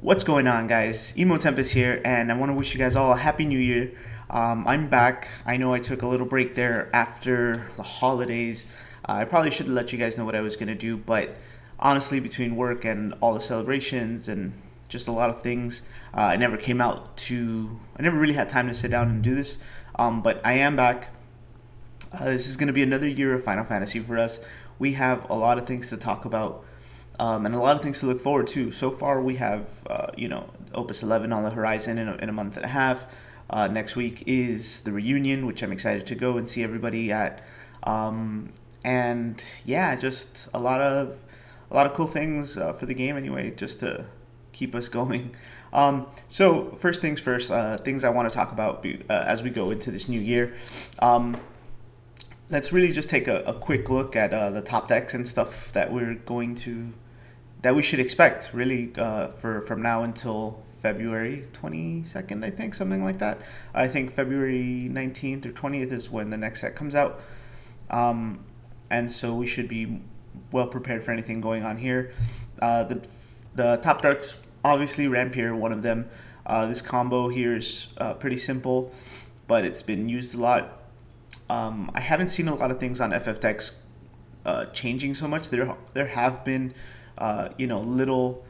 What's going on, guys? Emo Tempest here, and I want to wish you guys all a happy new year. I'm back. I know I took a little break there after the holidays. I probably should have let you guys know what I was going to do, but honestly, between work and all the celebrations and just a lot of things, I never came out to. I never really had time to sit down and do this. But I am back. This is going to be another year of Final Fantasy for us. We have a lot of things to talk about, and a lot of things to look forward to. So far, we have Opus 11 on the horizon in a month and a half. Next week is the reunion, which I'm excited to go and see everybody at. And yeah, just a lot of cool things for the game anyway, just to keep us going. So first things first, things I want to talk about as we go into this new year. Let's really just take a quick look at the top decks and stuff that we should expect really for from now until February 22nd, I think, something like that. I think February 19th or 20th is when the next set comes out. Um, and so we should be well prepared for anything going on here. The top decks, obviously Rampier, one of them. This combo here is pretty simple, but it's been used a lot. I haven't seen a lot of things on FFTX changing so much. There have been little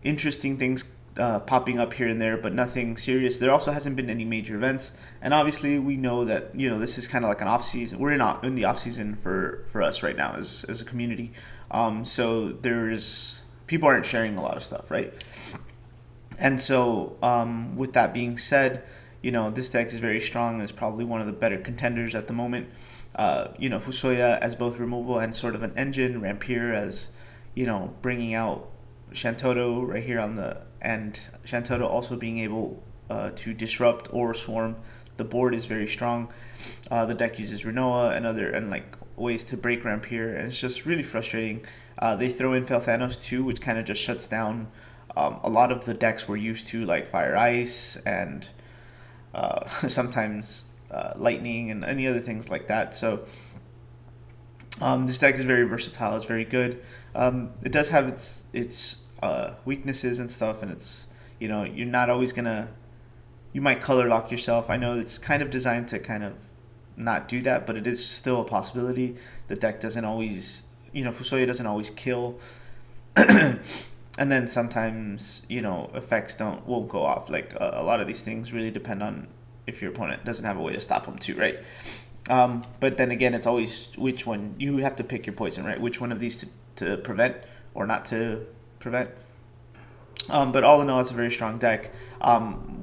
interesting things popping up here and there, but nothing serious. There also hasn't been any major events, and obviously we know that this is kind of like an off season. We're in the off season for us right now as a community. So there's people aren't sharing a lot of stuff, right? And so with that being said, this deck is very strong. It's probably one of the better contenders at the moment. Fusoya as both removal and sort of an engine, Rampier as bringing out Shantoto right here on the end. Shantoto also being able to disrupt or swarm. The board is very strong. The deck uses Renoa and like ways to break Rampier, and it's just really frustrating. They throw in Felthanos too, which kind of just shuts down a lot of the decks we're used to, like Fire Ice and sometimes Lightning and any other things like that. So this deck is very versatile. It's very good. It does have its weaknesses and stuff, and it's you're not always gonna. You might color lock yourself. I know it's kind of designed to kind of not do that, but it is still a possibility. The deck doesn't always, Fusoya doesn't always kill, and then sometimes effects won't go off. Like a lot of these things really depend on if your opponent doesn't have a way to stop them too, right? But then again, it's always which one you have to pick your poison, right? Which one of these to prevent or not to prevent. But all in all, it's a very strong deck.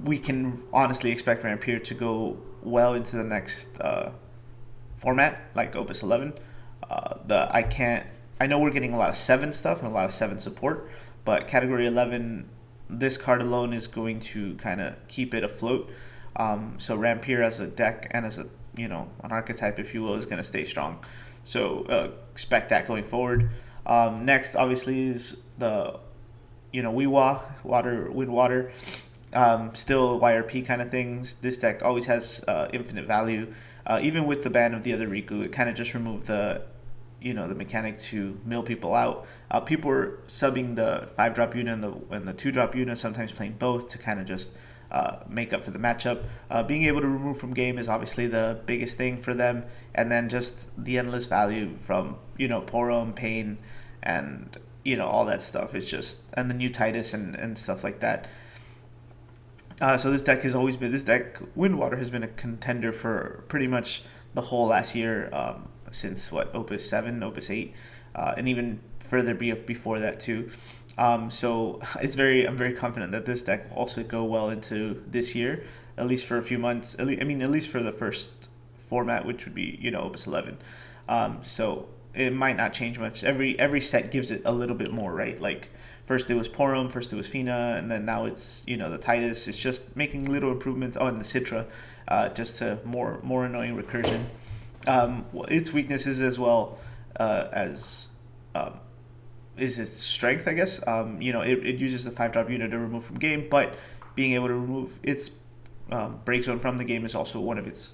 We can honestly expect Rampier to go well into the next format, like Opus 11. I know we're getting a lot of 7 stuff and a lot of 7 support, but Category 11, this card alone is going to kind of keep it afloat. So Rampier as a deck and as an archetype, if you will, is going to stay strong. So expect that going forward. Next, obviously, is the Windwater. Still YRP kind of things. This deck always has infinite value. Even with the ban of the other Riku, it kind of just removed the mechanic to mill people out. People were subbing the 5-drop unit and the 2-drop unit, sometimes playing both to kind of just make up for the matchup. Being able to remove from game is obviously the biggest thing for them, and then just the endless value from Porom, Pain, and all that stuff. It's just, and the new Titus and stuff like that. So this deck Windwater has been a contender for pretty much the whole last year, since Opus 7, Opus 8, and even further before that too. So I'm very confident that this deck will also go well into this year, at least for a few months. At least for the first format, which would be Opus 11. So it might not change much. Every set gives it a little bit more, right? Like first it was Porom, first it was Fina, and then now it's the Titus. It's just making little improvements. Oh, and the Citra, just to more annoying recursion. Its weaknesses as well as is its strength, I guess. It uses the 5-drop unit to remove from game, but being able to remove its break zone from the game is also one of its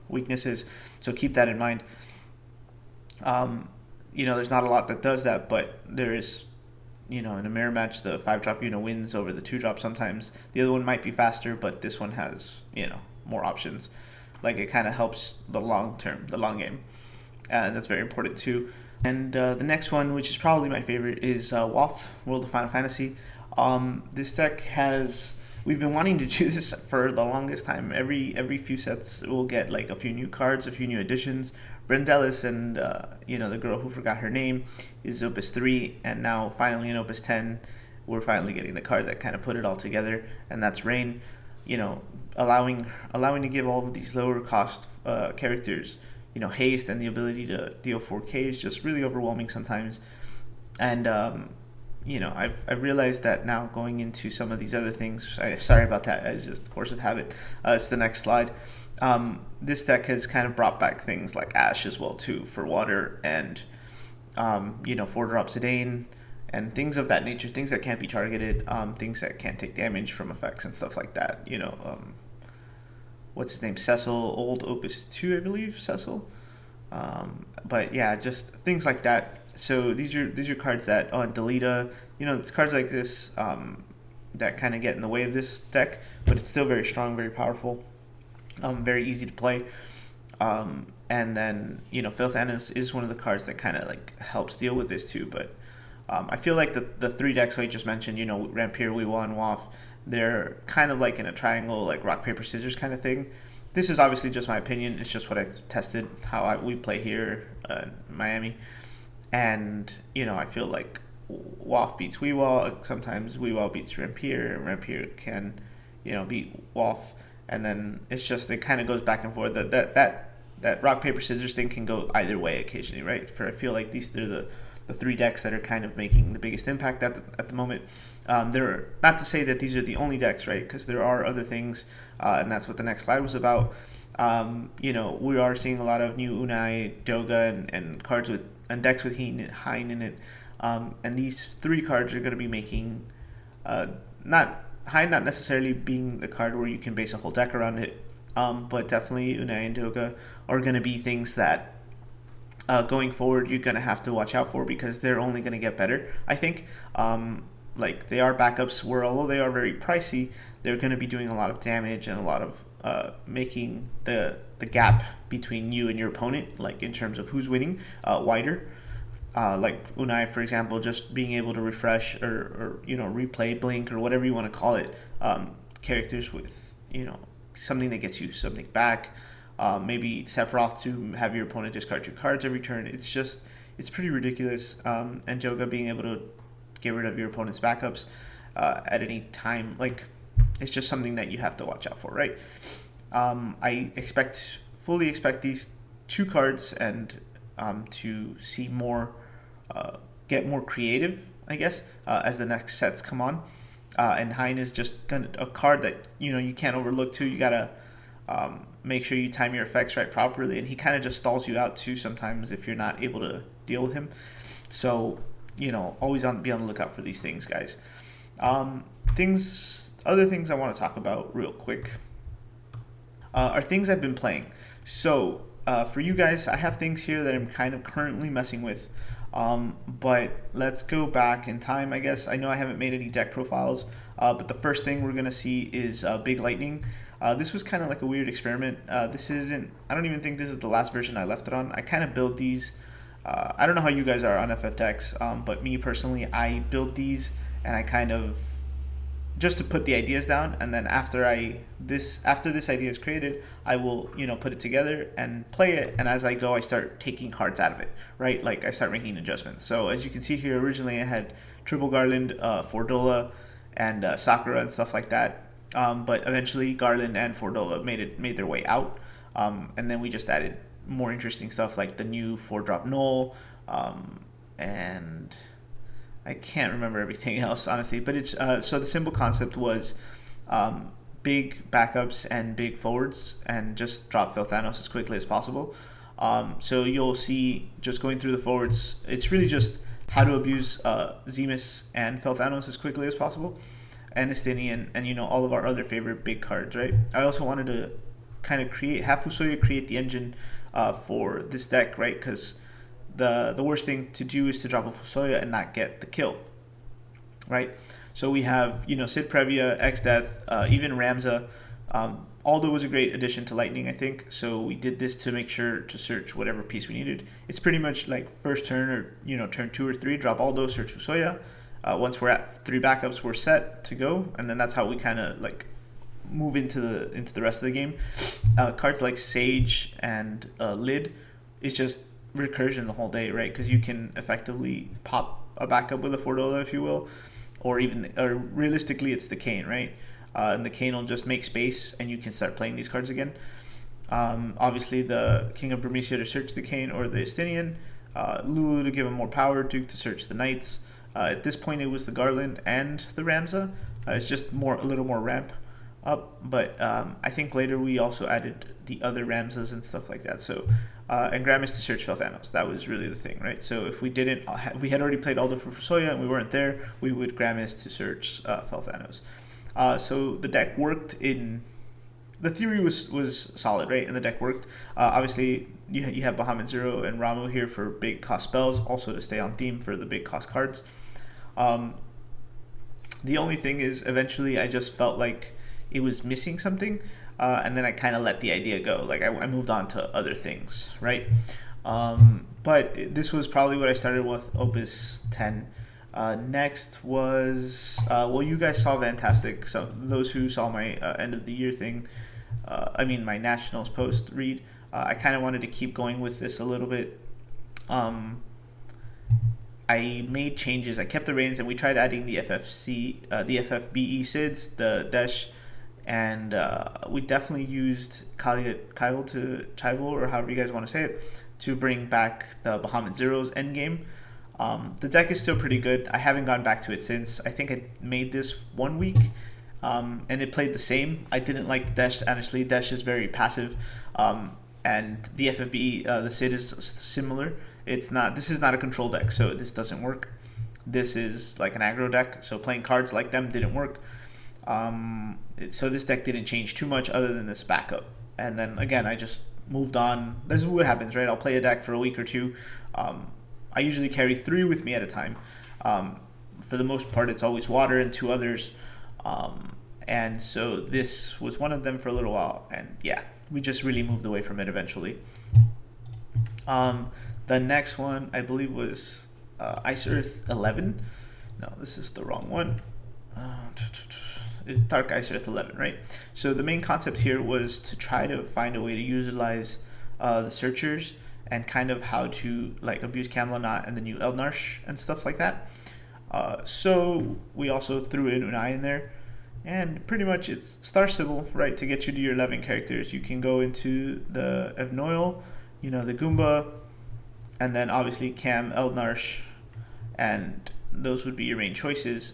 weaknesses. So keep that in mind. There's not a lot that does that, but there is in a mirror match, the 5-drop wins over the 2-drop sometimes. The other one might be faster, but this one has, more options. Like, it kind of helps the long term, the long game. And that's very important too. And the next one, which is probably my favorite, is WoF, World of Final Fantasy. This deck we've been wanting to do this for the longest time. Every few sets we'll get like a few new cards, a few new additions. Brendelis and the girl who forgot her name is Opus 3, and now finally in Opus 10 we're finally getting the card that kind of put it all together, and that's Rain. Allowing to give all of these lower cost characters haste and the ability to deal 4K is just really overwhelming sometimes. And I've realized that now going into some of these other things. Sorry about that. It's just force of habit. It's the next slide. This deck has kind of brought back things like Ash as well too for water, and 4-drop Zidane and things of that nature. Things that can't be targeted. Things that can't take damage from effects and stuff like that. What's his name? Cecil, old Opus 2, I believe. Cecil. But yeah, just things like that. So these are cards that Delita, it's cards like this that kind of get in the way of this deck, but it's still very strong, very powerful, very easy to play. And then Phil Thanos is one of the cards that kind of like helps deal with this too. But I feel like the 3 decks I just mentioned, Rampir, Weewah, and WoF, they're kind of like in a triangle, like rock paper scissors kind of thing. This is obviously just my opinion. It's just what I've tested, how we play here in Miami. And, I feel like WoF beats Weewah. Sometimes Weewah beats Rampir. Rampir can, beat WoF. And then it's just, it kind of goes back and forth. That rock, paper, scissors thing can go either way occasionally, right? I feel like these are the 3 decks that are kind of making the biggest impact at the moment. They're not to say that these are the only decks, right? Because there are other things, and that's what the next slide was about. We are seeing a lot of new Unai, Doga, and cards and decks with Hein in it. And these 3 cards are going to be making, not Hein not necessarily being the card where you can base a whole deck around it, but definitely Unai and Doga are going to be things that going forward you're going to have to watch out for, because they're only going to get better, I think. Like, they are backups where, although they are very pricey, they're going to be doing a lot of damage and a lot of making the gap between you and your opponent, like in terms of who's winning, wider. Like Unai, for example, just being able to refresh or replay, blink, or whatever you want to call it, characters with something that gets you something back. Maybe Sephiroth to have your opponent discard 2 cards every turn. It's pretty ridiculous. And Joga being able to get rid of your opponent's backups at any time. Like, it's just something that you have to watch out for, right? I fully expect these 2 cards and to see more, get more creative, I guess, as the next sets come on. And Hein is just a card that you can't overlook too. You gotta make sure you time your effects right properly, and he kind of just stalls you out too sometimes if you're not able to deal with him. So always be on the lookout for these things, guys. Other things I want to talk about real quick are things I've been playing. So for you guys, I have things here that I'm kind of currently messing with. But let's go back in time, I guess. I know I haven't made any deck profiles, but the first thing we're going to see is Big Lightning. This was kind of like a weird experiment. I don't even think this is the last version I left it on. I kind of build these. I don't know how you guys are on FFTX, but me personally, I build these and I kind of just to put the ideas down, and then after this idea is created, I will put it together and play it, and as I go I start taking cards out of it, right? Like, I start making adjustments. So as you can see here, originally I had Triple Garland, Fordola, and Sakura and stuff like that, but eventually Garland and Fordola made their way out, and then we just added more interesting stuff like the new 4-drop Null, and I can't remember everything else, honestly, but it's so the simple concept was big backups and big forwards, and just drop Phil Thanos as quickly as possible. So you'll see, just going through the forwards, it's really just how to abuse Zemus and Phil Thanos as quickly as possible, and Estinian, and all of our other favorite big cards, right? I also wanted to kind of have Fusoya create the engine for this deck, right? Because the worst thing to do is to drop a Fusoya and not get the kill. right? So we have, Sid Previa, X-Death, even Ramza. Aldo was a great addition to Lightning, I think. So we did this to make sure to search whatever piece we needed. It's pretty much like first turn or, turn 2 or 3, drop Aldo, search Usoya. Once we're at 3 backups, we're set to go. And then that's how we kind of like move into the rest of the game. Cards like Sage and Lid is just recursion the whole day, right? Because you can effectively pop a backup with a $4, if you will, or realistically, it's the Cane, right? And the Cane will just make space, and you can start playing these cards again. Obviously, the King of Burmecia to search the Cane, or the Estinian, Lulu to give him more power, Duke to search the Knights. At this point, it was the Garland and the Ramza. It's just a little more ramp up, but I think later we also added the other Ramsas and stuff like that. So and Gramis to search Felthanos. That was really the thing, right? So if we had already played Aldo for Soya and we weren't there, we would Gramis to search Felthanos. So the deck worked the theory was solid, right? And the deck worked. Obviously, you have Bahamut Zero and Ramu here for big cost spells, also to stay on theme for the big cost cards. The only thing is, eventually, I just felt like it was missing something, and then I kind of let the idea go. Like I moved on to other things, right? But this was probably what I started with Opus 10. Next was you guys saw Fantastic. So those who saw my end of the year thing, my Nationals post read, I kind of wanted to keep going with this a little bit. I made changes. I kept the reins, and we tried adding the FFBE SIDS, the Dash, and we definitely used Kyle to Chival, or however you guys want to say it, to bring back the Bahamut Zero's endgame. The deck is still pretty good. I haven't gone back to it since. I think I made this 1 week, and it played the same. I didn't like Dash, honestly. Dash is very passive, and the FFBE, the Sid is similar. This is not a control deck, so this doesn't work. This is like an aggro deck, so playing cards like them didn't work. So this deck didn't change too much other than this backup. And then again, I just moved on. This is what happens, right? I'll play a deck for a week or two. I usually carry 3 with me at a time. For the most part, it's always Water and 2 others. And so this was one of them for a little while. And yeah, we just really moved away from it eventually. The next one, I believe, was Ice Earth 11. No, this is the wrong one. It's Dark Ice Earth 11, right? So the main concept here was to try to find a way to utilize the searchers and kind of how to like abuse Camelot and the new Eldnarsh and stuff like that. So we also threw in Unai in there. And pretty much it's Star Sibyl, right? To get you to your 11 characters, you can go into the Evnoil, the Goomba, and then obviously Cam, Eldnarsh, and those would be your main choices.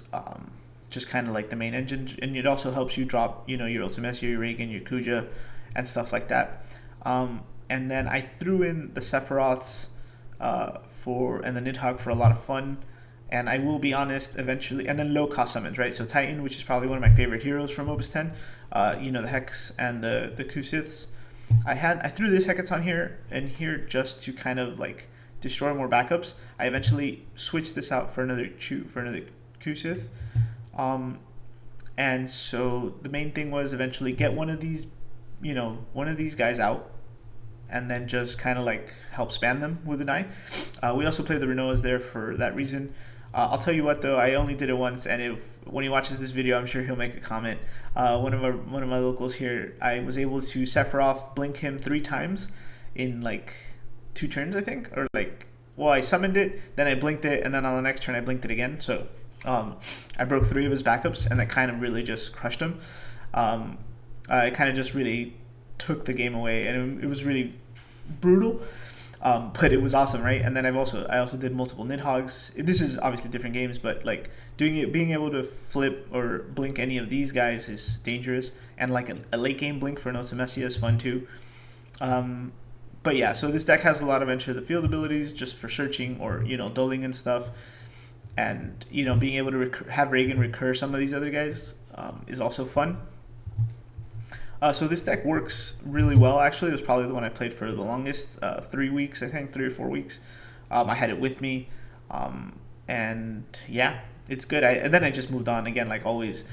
Just kind of like the main engine, and it also helps you drop, your Ultimecia, your Reagan, your Kuja, and stuff like that. And then I threw in the Sephiroths and the Nidhogg for a lot of fun. And I will be honest, eventually, and then low cost summons, right? So Titan, which is probably one of my favorite heroes from Opus 10, the Hex and the Kusiths. I threw this Hecaton here just to kind of like destroy more backups. I eventually switched this out for another Kusith. And so the main thing was eventually get one of these guys out, and then just kind of like help spam them with an eye. We also played the Renoas there for that reason. I'll tell you what though, I only did it once, and when he watches this video, I'm sure he'll make a comment. One of my locals here, I was able to Sephiroth blink him 3 times in like 2 turns, I think, or I summoned it, then I blinked it, and then on the next turn I blinked it again. So I broke 3 of his backups, and that kind of really just crushed him. It kind of just really took the game away, and it was really brutal. But it was awesome, right? And then I also did multiple Nidhoggs. This is obviously different games, but like being able to flip or blink any of these guys is dangerous, and like a late game blink for an Ultimecia is fun too. But yeah, so this deck has a lot of enter the field abilities just for searching or dulling and stuff, and being able to have Reagan recur some of these other guys is also fun. So this deck works really well. Actually, it was probably the one I played for the longest, 3 weeks, I think, 3 or 4 weeks. I had it with me, and yeah, it's good. And then I just moved on again, like always.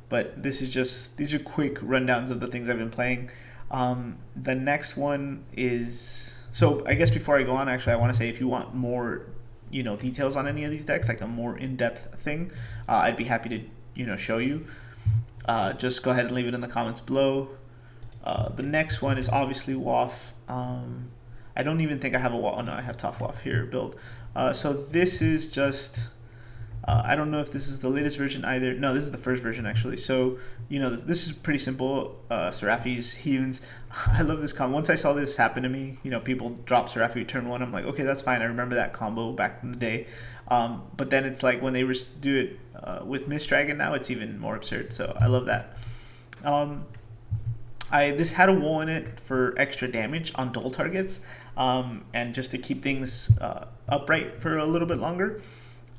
But these are quick rundowns of the things I've been playing. The next one is, so I guess before I go on, actually, I want to say if you want more, details on any of these decks, like a more in-depth thing, I'd be happy to, show you. Just go ahead and leave it in the comments below. The next one is obviously WAF. I don't even think I have a WAF. Oh no, I have Top WAF here build. So this is just, I don't know if this is the latest version either. No, this is the first version actually. So, this is pretty simple. Seraphi's Heathens. I love this combo. Once I saw this happen to me, people drop Seraphi turn 1. I'm like, okay, that's fine. I remember that combo back in the day. But then it's like when they do it with Mist Dragon now, it's even more absurd. So I love that. This had a wall in it for extra damage on dual targets, and just to keep things upright for a little bit longer.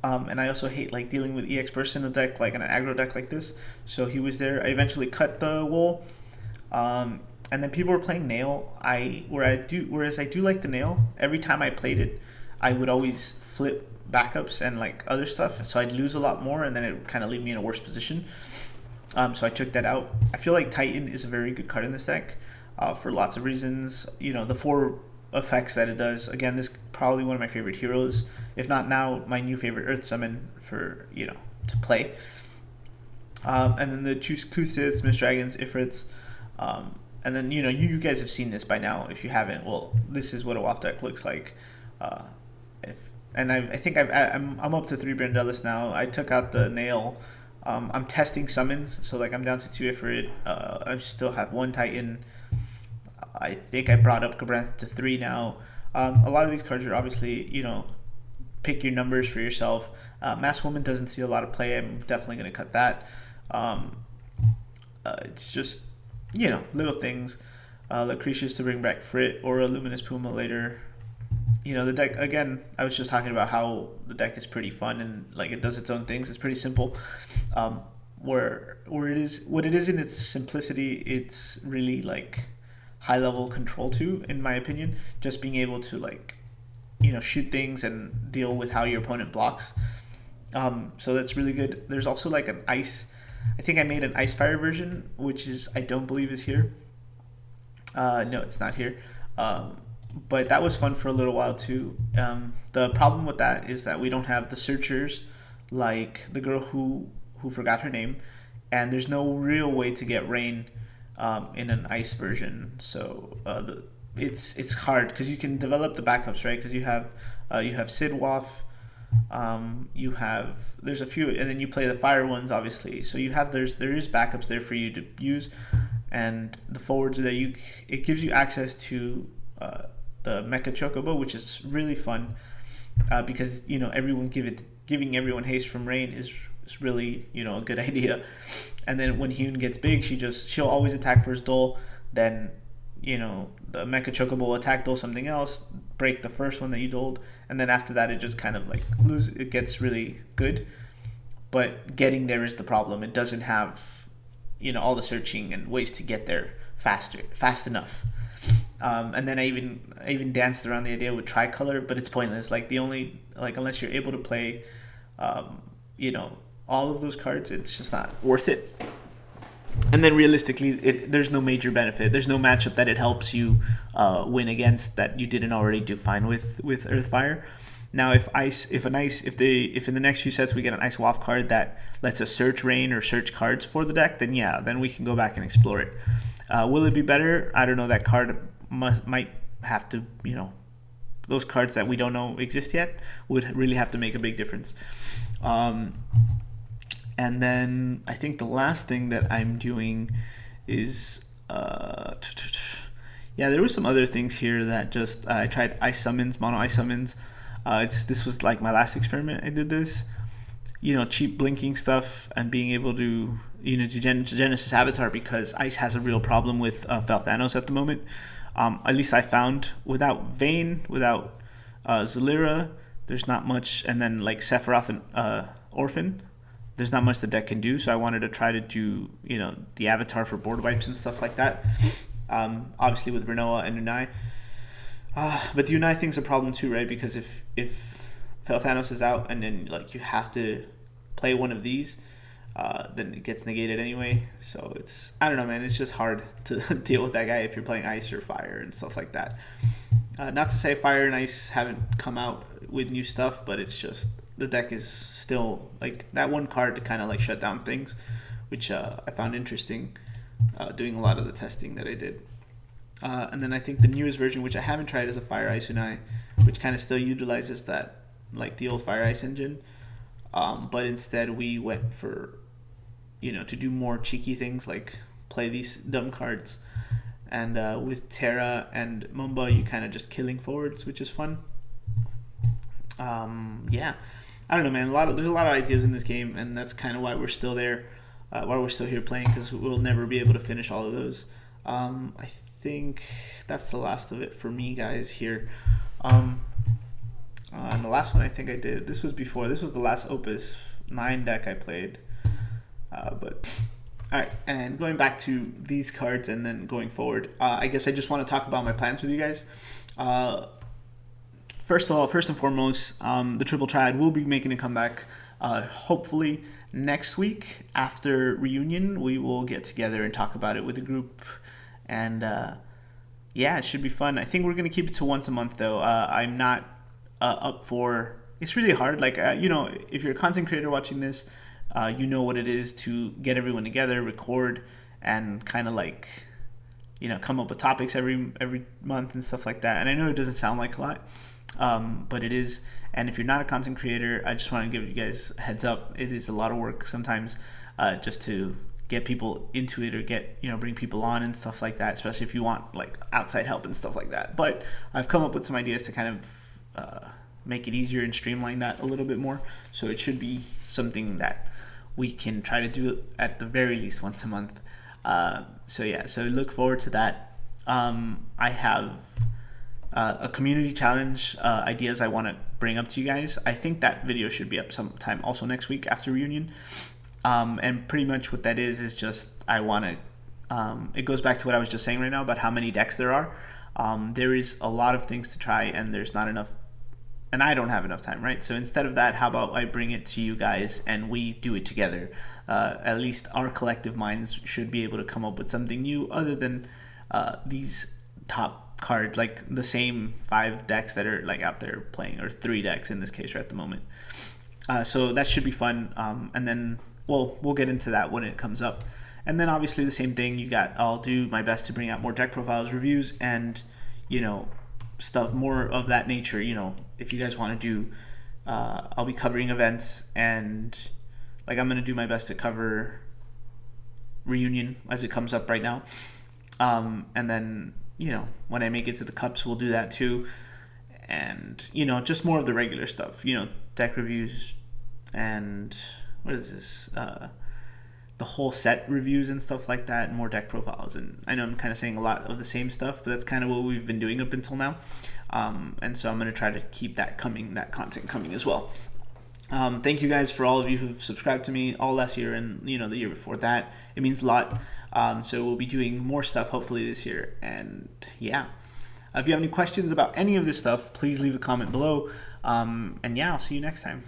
And I also hate like dealing with EX burst in a deck, like in an aggro deck like this. So he was there. I eventually cut the wool. And then people were playing nail. Whereas I do like the nail. Every time I played it, I would always flip backups and like other stuff. So I'd lose a lot more, and then it would kind of leave me in a worse position. So I took that out. I feel like Titan is a very good card in this deck for lots of reasons. The 4 effects that it does. Again, this is probably one of my favorite heroes, if not now my new favorite Earth Summon for to play. And then the Kusiths, Mist Dragons, Ifrits, and then you guys have seen this by now. If you haven't, well, this is what a WAF deck looks like. I think I'm up to 3 Brandelis now. I took out the nail. I'm testing summons, so like I'm down to 2 Ifrit. I still have 1 Titan. I think I brought up Cabranth to 3 now. A lot of these cards are obviously, pick your numbers for yourself. Masked Woman doesn't see a lot of play. I'm definitely going to cut that. It's just, little things. Lucretius to bring back Frit or a Luminous Puma later. The deck, again, I was just talking about how the deck is pretty fun and like it does its own things. It's pretty simple. Where it is, what it is in its simplicity, it's really like high level control too, in my opinion. Just being able to like, shoot things and deal with how your opponent blocks. So that's really good. There's also like an ice. I think I made an ice fire version, which I don't believe is here. No, it's not here. But that was fun for a little while too. The problem with that is that we don't have the searchers like the girl who forgot her name, and there's no real way to get rain in an ice version. So it's hard because you can develop the backups, right? Because you have Sid Waff, there's a few, and then you play the fire ones obviously. So there is backups there for you to use, and the forwards that it gives you access to the Mecha Chocobo, which is really fun because everyone giving everyone haste from rain is really a good idea. And then when Hyun gets big, she'll always attack first duel. Then the Mecha Chocobo will attack duel something else, break the first one that you dueled, and then after that it just kind of like it gets really good. But getting there is the problem. It doesn't have all the searching and ways to get there fast enough. And then I even danced around the idea with tricolor, but it's pointless. Like unless you're able to play all of those cards, it's just not worth it. And then realistically, there's no major benefit. There's no matchup that it helps you win against that you didn't already do fine with Earthfire. Now, if in the next few sets we get an Ice Waff card that lets us search rain or search cards for the deck, then we can go back and explore it. Will it be better? I don't know. That card might have to, those cards that we don't know exist yet would really have to make a big difference. And then I think the last thing that I'm doing is, there were some other things here that just, I tried ice summons, mono ice summons. This was like my last experiment. I did this, cheap blinking stuff and being able to, to Genesis Avatar because ice has a real problem with Felthanos at the moment. At least I found without Vayne, without Zalira, there's not much, and then like Sephiroth and Orphan, there's not much the deck can do. So I wanted to try to do, the Avatar for board wipes and stuff like that. Obviously with Renoa and Unai. But the Unai thing's a problem too, right? Because if Fail Thanos is out, and then like you have to play one of these, then it gets negated anyway. So it's, I don't know, man. It's just hard to deal with that guy if you're playing ice or fire and stuff like that. Not to say fire and ice haven't come out with new stuff, but it's just the deck is still like that one card to kind of like shut down things, which I found interesting doing a lot of the testing that I did. And then I think the newest version, which I haven't tried, is a Fire Ice Unai, which kind of still utilizes that, like the old Fire Ice engine. But instead we went for, to do more cheeky things like play these dumb cards. And with Terra and Mumba, you kind of just killing forwards, which is fun. Yeah, I don't know, man. There's a lot of ideas in this game, and that's kind of why we're still there, why we're still here playing, because we'll never be able to finish all of those. I think that's the last of it for me, guys. Here, and the last one I think I did. This was the last Opus 9 deck I played, but. All right, and going back to these cards and then going forward, I guess I just want to talk about my plans with you guys. First and foremost, the Triple Triad will be making a comeback. Hopefully next week after reunion, we will get together and talk about it with the group, and yeah, it should be fun. I think we're gonna keep it to once a month, though. I'm not up for. It's really hard. Like if you're a content creator watching this. You know what it is to get everyone together, record, and kind of like, come up with topics every month and stuff like that. And I know it doesn't sound like a lot, but it is. And if you're not a content creator, I just want to give you guys a heads up. It is a lot of work sometimes, just to get people into it or get bring people on and stuff like that. Especially if you want like outside help and stuff like that. But I've come up with some ideas to kind of make it easier and streamline that a little bit more. So it should be something that we can try to do at the very least once a month. So look forward to that. I have a community challenge ideas I want to bring up to you guys. I think that video should be up sometime also next week after reunion. And pretty much what that is just I want to. It goes back to what I was just saying right now about how many decks there are. There is a lot of things to try, and there's not enough. And I don't have enough time, right? So instead of that, how about I bring it to you guys and we do it together? At least our collective minds should be able to come up with something new other than these top cards, like the same 5 decks that are like out there playing, or 3 decks in this case right at the moment. So that should be fun. And then we'll get into that when it comes up. And then obviously the same thing. I'll do my best to bring out more deck profiles, reviews, and stuff more of that nature. If you guys want to do, I'll be covering events, and like I'm gonna do my best to cover reunion as it comes up right now, and then when I make it to the cups, we'll do that too, and just more of the regular stuff, deck reviews, and what is this, the whole set reviews and stuff like that, and more deck profiles. And I know I'm kind of saying a lot of the same stuff, but that's kind of what we've been doing up until now. And so I'm going to try to keep that content coming as well. Thank you guys for all of you who've subscribed to me all last year and the year before that. It means a lot. So we'll be doing more stuff hopefully this year. And yeah, if you have any questions about any of this stuff, please leave a comment below. And yeah, I'll see you next time.